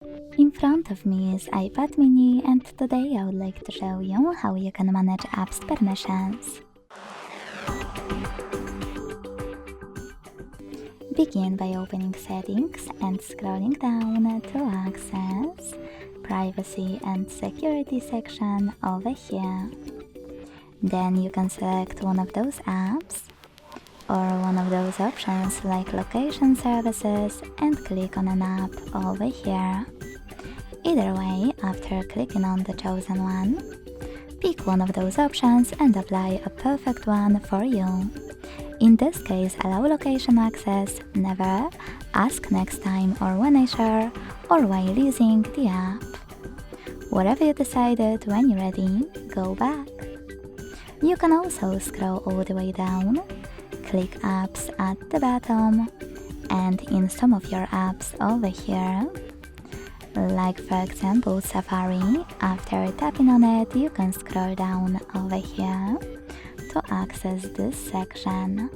In front of me is iPad mini, and today I would like to show you how you can manage apps permissions. Begin by opening Settings and scrolling down to Access, Privacy and Security section over here. Then you can select one of those apps or one of those options like Location Services and click on an app over here. Either way, after clicking on the chosen one, pick one of those options and apply a perfect one for you. In this case, allow location access, never, ask next time or when I share, or while using the app. Whatever you decided, when you're ready, go back. You can also scroll all the way down, click apps at the bottom, and in some of your apps over here, like for example Safari, after tapping on it you can scroll down over here to access this section.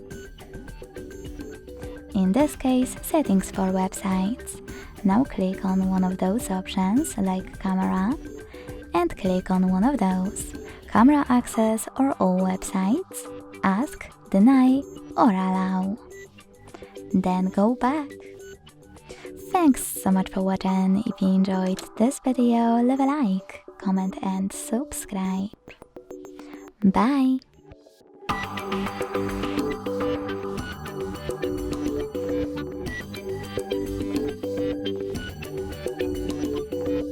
In this case, settings for websites. Now click on one of those options like camera and click on one of those, camera access or all websites, ask, deny or allow. Then go back. Thanks so much for watching. If you enjoyed this video, leave a like, comment and subscribe. Bye!